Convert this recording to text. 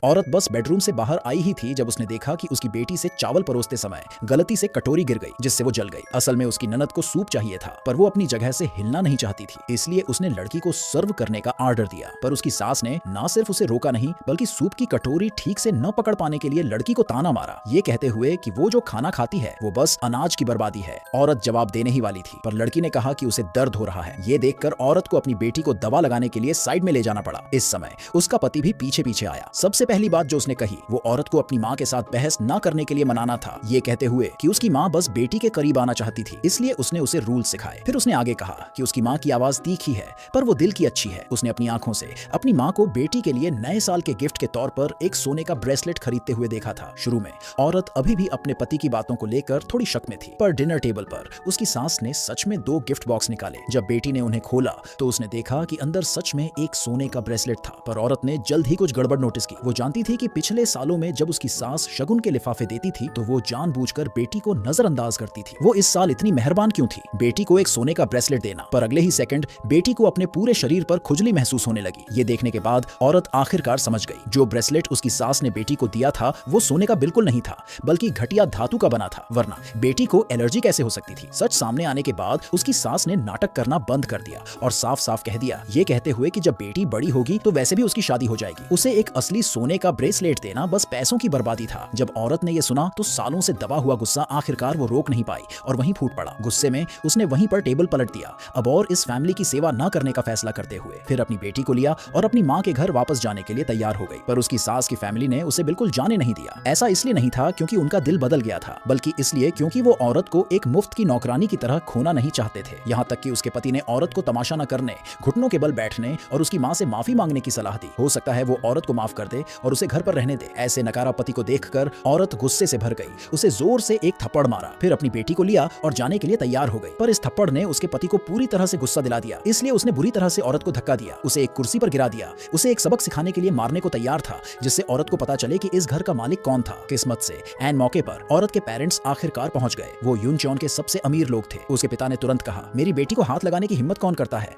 औरत बस बेडरूम से बाहर आई ही थी जब उसने देखा कि उसकी बेटी से चावल परोसते समय गलती से कटोरी गिर गई, जिससे वो जल गई। असल में उसकी ननद को सूप चाहिए था, पर वो अपनी जगह से हिलना नहीं चाहती थी, इसलिए उसने लड़की को सर्व करने का ऑर्डर दिया। पर उसकी सास ने ना सिर्फ उसे रोका नहीं, बल्कि सूप की कटोरी ठीक से न पकड़ पाने के लिए लड़की को ताना मारा, ये कहते हुए कि वो जो खाना खाती है वो बस अनाज की बर्बादी है। औरत जवाब देने ही वाली थी, पर लड़की ने कहा कि उसे दर्द हो रहा है। ये देखकर औरत को अपनी बेटी को दवा लगाने के लिए साइड में ले जाना पड़ा। इस समय उसका पति भी पीछे पीछे आया। सबसे पहली बात जो उसने कही वो औरत को अपनी माँ के साथ बहस न करने के लिए मनाना था, ये कहते हुए कि उसकी माँ बस बेटी के करीब आना चाहती थी, इसलिए उसने उसे रूल सिखाए। फिर उसने आगे कहा कि उसकी माँ की आवाज तीखी है पर वो दिल की अच्छी है। उसने अपनी आंखों से अपनी माँ को बेटी के लिए नए साल के गिफ्ट के तौर पर एक सोने का ब्रेसलेट खरीदते हुए देखा था। शुरू में औरत अभी भी अपने पति की बातों को लेकर थोड़ी शक में थी, पर डिनर टेबल पर उसकी सास ने सच में 2 गिफ्ट बॉक्स निकाले। जब बेटी ने उन्हें खोला तो उसने देखा कि अंदर सच में एक सोने का ब्रेसलेट था। पर औरत ने जल्द ही कुछ गड़बड़ नोटिस की। वो जानती थी कि पिछले सालों में जब उसकी सास शगुन के लिफाफे देती थी तो वो जानबूझकर बेटी को नजरअंदाज करती थी। वो इस साल इतनी मेहरबान क्यों थी, बेटी को एक सोने का ब्रेसलेट देना। पर अगले ही सेकंड बेटी को अपने पूरे शरीर पर खुजली महसूस होने लगी। ये देखने के बाद औरत आखिरकार समझ गई, जो ब्रेसलेट उसकी सास ने बेटी को दिया था वो सोने का बिल्कुल नहीं था, बल्कि घटिया धातु का बना था, वरना बेटी को एलर्जी कैसे हो सकती थी। सच सामने आने के बाद उसकी सास ने नाटक करना बंद कर दिया और साफ साफ कह दिया, ये कहते हुए कि जब बेटी बड़ी होगी तो वैसे भी उसकी शादी हो जाएगी, उसे एक असली सोने का ब्रेसलेट देना बस पैसों की बर्बादी था। जब औरत ने यह सुना तो सालों से दबा हुआ गुस्सा आखिरकार वो रोक नहीं पाई और वहीं फूट पड़ा। गुस्से में उसने वहीं पर टेबल पलट दिया, अब और इस फैमिली की सेवा न करने का फैसला करते हुए। फिर अपनी बेटी को लिया और अपनी माँ के घर वापस जाने के लिए तैयार हो गई। पर उसकी सास की फैमिली ने उसे बिल्कुल जाने नहीं दिया। ऐसा इसलिए नहीं था क्योंकि उनका दिल बदल गया था, बल्कि इसलिए क्योंकि वो औरत को एक मुफ्त की नौकरानी की तरह खोना नहीं चाहते थे। यहाँ तक कि उसके पति ने औरत को तमाशा न करने, घुटनों के बल बैठने और उसकी माँ से माफी मांगने की सलाह दी। हो सकता है वो औरत को माफ कर दे और उसे घर पर रहने दे। ऐसे नकारा पति को देखकर औरत गुस्से से भर गई, उसे जोर से एक थप्पड़ मारा, फिर अपनी बेटी को लिया और जाने के लिए तैयार हो गई। पर इस थप्पड़ ने उसके पति को पूरी तरह से गुस्सा दिला दिया, इसलिए उसने बुरी तरह से औरत को धक्का दिया, उसे एक कुर्सी पर गिरा दिया, उसे एक सबक सिखाने के लिए मारने को तैयार था, जिससे औरत को पता चले कि इस घर का मालिक कौन था। किस्मत से ऐन मौके पर औरत के पेरेंट्स आखिरकार पहुंच गए। वो यूनचौन के सबसे अमीर लोग थे। उसके पिता ने तुरंत कहा, मेरी बेटी को हाथ लगाने की हिम्मत कौन करता है।